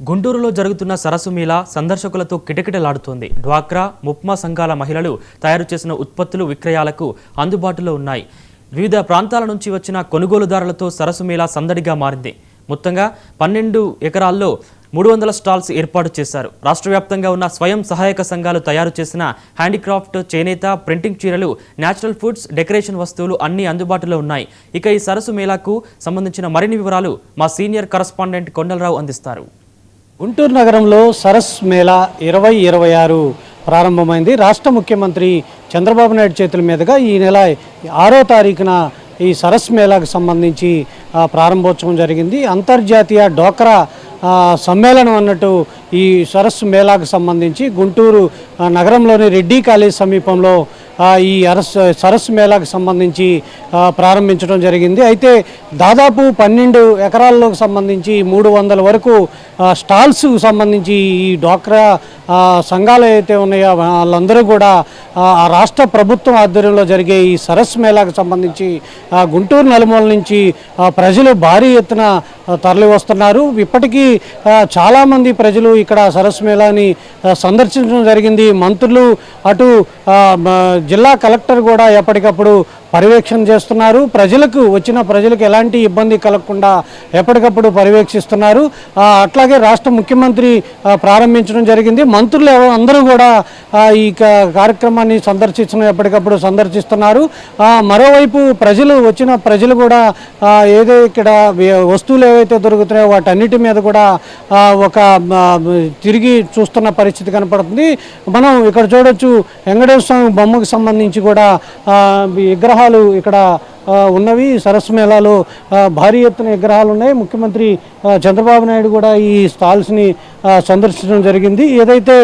గుంటూరులో జరుగుతున్న సరస్సు మేళా సందర్శకులతో కిటకిటలాడుతోంది. డ్వాక్రా, ముప్మా సంఘాల మహిళలు తయారు చేసిన ఉత్పత్తులు విక్రయాలకు అందుబాటులో ఉన్నాయి. వివిధ ప్రాంతాల నుంచి వచ్చిన కొనుగోలుదారులతో సరస్సు మేళా సందడిగా మారింది. మొత్తంగా 12 ఎకరాల్లో 300 స్టాల్స్ ఏర్పాటు చేశారు. రాష్ట్ర వ్యాప్తంగా ఉన్న స్వయం సహాయక సంఘాలు తయారు చేసిన హ్యాండీక్రాఫ్ట్, చేనేత, ప్రింటింగ్ చీరలు, న్యాచురల్ ఫుడ్స్, డెకరేషన్ వస్తువులు అన్నీ అందుబాటులో ఉన్నాయి. ఇక ఈ సరస్సు మేళాకు సంబంధించిన మరిన్ని వివరాలు మా సీనియర్ కరస్పాండెంట్ కొండలరావు అందిస్తారు. గుంటూరు నగరంలో సరస్ మేళా 2026 ప్రారంభమైంది. రాష్ట్ర ముఖ్యమంత్రి చంద్రబాబు నాయుడు చేతుల మీదుగా ఈ నెల 6వ తారీఖున ఈ సరస్ మేళాకు సంబంధించి ప్రారంభోత్సవం జరిగింది. అంతర్జాతీయ డ్వాక్రా సమ్మేళనం అన్నట్టు ఈ సరస్సు మేళాకు సంబంధించి గుంటూరు నగరంలోని రెడ్డి కాలేజ్ సమీపంలో ఈ సరస్సు మేళాకు సంబంధించి ప్రారంభించడం జరిగింది. అయితే దాదాపు 12 ఎకరాల్లోకి సంబంధించి 300 వరకు స్టాల్స్కు సంబంధించి ఈ డ్వాక్రా సంఘాలు అయితే ఉన్నాయో వాళ్ళందరూ కూడా రాష్ట్ర ప్రభుత్వం ఆధ్వర్యంలో జరిగే ఈ సరస్సు మేళాకు సంబంధించి గుంటూరు నలుమూల నుంచి ప్రజలు భారీ ఎత్తున తరలి వస్తున్నారు. ఇప్పటికీ చాలామంది ప్రజలు ఇక్కడ సరస్సు మేళాని సందర్శించడం జరిగింది. మంత్రులు, అటు జిల్లా కలెక్టర్ కూడా ఎప్పటికప్పుడు పర్యవేక్షణ చేస్తున్నారు. వచ్చిన ప్రజలకు ఎలాంటి ఇబ్బంది కలగకుండా ఎప్పటికప్పుడు పర్యవేక్షిస్తున్నారు. అట్లాగే రాష్ట్ర ముఖ్యమంత్రి ప్రారంభించడం జరిగింది. మంత్రులు అందరూ కూడా ఈ కార్యక్రమాన్ని ఎప్పటికప్పుడు సందర్శిస్తున్నారు. మరోవైపు వచ్చిన ప్రజలు కూడా ఏదైతే ఇక్కడ వస్తువులు ఏవైతే దొరుకుతున్నాయో వాటన్నిటి మీద కూడా ఒక తిరిగి చూస్తున్న పరిస్థితి కనపడుతుంది. మనం ఇక్కడ చూడొచ్చు, వెంకటేశ్వర స్వామి బొమ్మకు సంబంధించి కూడా విగ్రహాలు ఇక్కడ ఉన్నవి. సరస్సు మేళాలో భారీ ఎత్తున విగ్రహాలు ఉన్నాయి. ముఖ్యమంత్రి చంద్రబాబు నాయుడు కూడా ఈ స్టాల్స్ని సందర్శించడం జరిగింది. ఏదైతే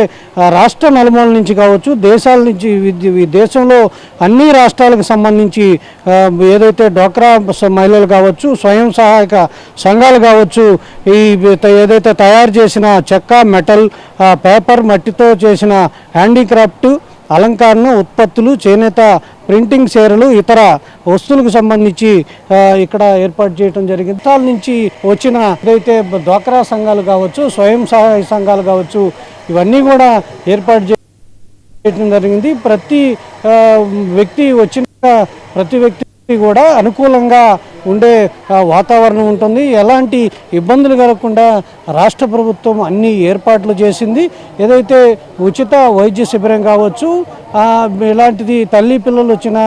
రాష్ట్ర నలుమూల నుంచి కావచ్చు, దేశాల నుంచి, దేశంలో అన్ని రాష్ట్రాలకు సంబంధించి ఏదైతే డ్వాక్రా మహిళలు కావచ్చు, స్వయం సహాయక సంఘాలు కావచ్చు, ఈ ఏదైతే తయారు చేసిన చెక్క, మెటల్, పేపర్, మట్టితో చేసిన హ్యాండీక్రాఫ్ట్, అలంకరణ ఉత్పత్తులు, చేనేత, ప్రింటింగ్ చీరలు, ఇతర వస్తువులకు సంబంధించి ఇక్కడ ఏర్పాటు చేయడం జరిగింది. దేశాల నుంచి వచ్చిన ఏదైతే డ్వాక్రా సంఘాలు కావచ్చు, స్వయం సహాయ సంఘాలు కావచ్చు, ఇవన్నీ కూడా ఏర్పాటు చేయడం జరిగింది. ప్రతి వ్యక్తి కూడా అనుకూలంగా ఉండే వాతావరణం ఉంటుంది. ఎలాంటి ఇబ్బందులు కలగకుండా రాష్ట్ర ప్రభుత్వం అన్ని ఏర్పాట్లు చేసింది. ఏదైతే ఉచిత వైద్య శిబిరం కావచ్చు, ఇలాంటిది తల్లి పిల్లలు వచ్చిన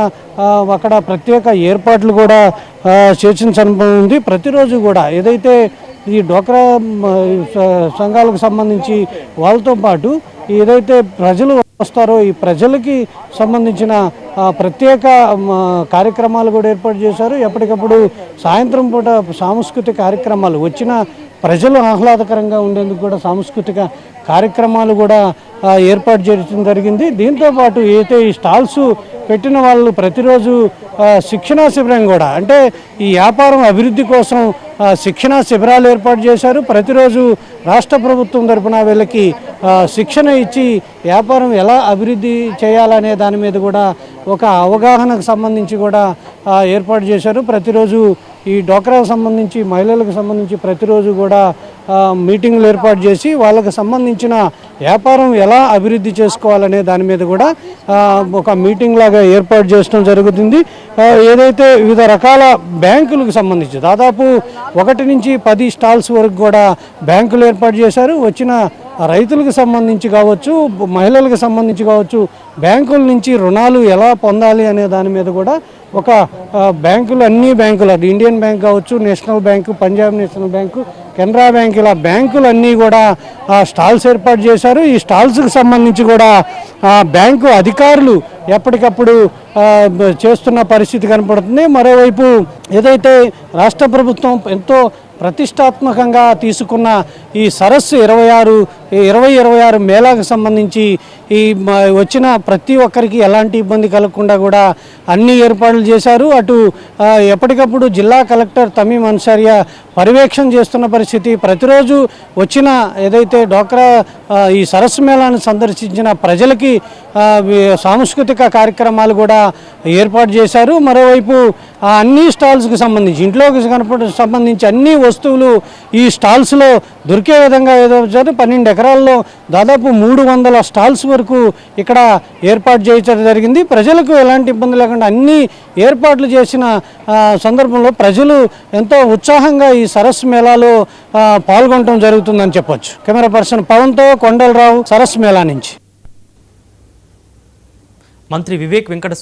అక్కడ ప్రత్యేక ఏర్పాట్లు కూడా చేర్చించనుంది. ప్రతిరోజు కూడా ఏదైతే ఈ డ్వాక్రా సంఘాలకు సంబంధించి వాళ్ళతో పాటు ఏదైతే ప్రజలు వస్తారో ఈ ప్రజలకి సంబంధించిన ప్రత్యేక కార్యక్రమాలు కూడా ఏర్పాటు చేశారు. ఎప్పటికప్పుడు సాయంత్రం పూట సాంస్కృతిక కార్యక్రమాలు, వచ్చిన ప్రజలు ఆహ్లాదకరంగా ఉండేందుకు కూడా సాంస్కృతిక కార్యక్రమాలు కూడా ఏర్పాటు చేయడం జరిగింది. దీంతోపాటు అయితే ఈ స్టాల్స్ పెట్టిన వాళ్ళు ప్రతిరోజు శిక్షణా శిబిరం కూడా, అంటే ఈ వ్యాపారం అభివృద్ధి కోసం శిక్షణా శిబిరాలు ఏర్పాటు చేశారు. ప్రతిరోజు రాష్ట్ర ప్రభుత్వం తరపున వీళ్ళకి శిక్షణ ఇచ్చి వ్యాపారం ఎలా అభివృద్ధి చేయాలనే దాని మీద కూడా ఒక అవగాహనకు సంబంధించి కూడా ఏర్పాటు చేశారు. ప్రతిరోజు ఈ డ్వాక్రాకు సంబంధించి, మహిళలకు సంబంధించి ప్రతిరోజు కూడా మీటింగ్లు ఏర్పాటు చేసి వాళ్ళకు సంబంధించిన వ్యాపారం ఎలా అభివృద్ధి చేసుకోవాలనే దాని మీద కూడా ఒక మీటింగ్ లాగా ఏర్పాటు చేయడం జరుగుతుంది. ఏదైతే వివిధ రకాల బ్యాంకులకు సంబంధించి దాదాపు 1 నుంచి 10 స్టాల్స్ వరకు కూడా బ్యాంకులు ఏర్పాటు చేశారు. వచ్చిన రైతులకు సంబంధించి కావచ్చు, మహిళలకు సంబంధించి కావచ్చు, బ్యాంకుల నుంచి రుణాలు ఎలా పొందాలి అనే దాని మీద కూడా ఒక అన్ని బ్యాంకులు, ఇండియన్ బ్యాంక్ కావచ్చు, national bank, Punjab national bank, Canara bank, ఇలా బ్యాంకులు అన్నీ కూడా స్టాల్స్ ఏర్పాటు చేశారు. ఈ స్టాల్స్కి సంబంధించి కూడా బ్యాంకు అధికారులు ఎప్పటికప్పుడు చేస్తున్న పరిస్థితి కనపడుతుంది. మరోవైపు ఏదైతే రాష్ట్ర ప్రభుత్వం ఎంతో ప్రతిష్టాత్మకంగా తీసుకున్న ఈ సరస్సు 2026 మేళాకు సంబంధించి ఈ వచ్చిన ప్రతి ఒక్కరికి ఎలాంటి ఇబ్బంది కలగకుండా కూడా అన్ని ఏర్పాట్లు చేశారు. అటు ఎప్పటికప్పుడు జిల్లా కలెక్టర్ తమీమ్ అన్సారియా పర్యవేక్షణ చేస్తున్న పరిస్థితి. ప్రతిరోజు వచ్చిన ఏదైతే డ్వాక్రా ఈ సరస్సు మేళాను సందర్శించిన ప్రజలకి సాంస్కృతిక కార్యక్రమాలు కూడా ఏర్పాటు చేశారు. మరోవైపు అన్ని స్టాల్స్కి సంబంధించి, ఇంట్లోకి సంబంధించి అన్ని వస్తువులు ఈ స్టాల్స్లో దొరికే విధంగా ఏదో 12 ఎకరాల్లో దాదాపు 300 స్టాల్స్ వరకు ఇక్కడ ఏర్పాటు చేయడం జరిగింది. ప్రజలకు ఎలాంటి ఇబ్బంది లేకుండా అన్ని ఏర్పాట్లు చేసిన సందర్భంలో ప్రజలు ఎంతో ఉత్సాహంగా ఈ సరస్సు మేళాలో పాల్గొనడం జరుగుతుందని చెప్పొచ్చు. కెమెరా పర్సన్ పవన్తో కొండలరావు, సరస్సు మేళా నుంచి. మంత్రి వివేక్ వెంకట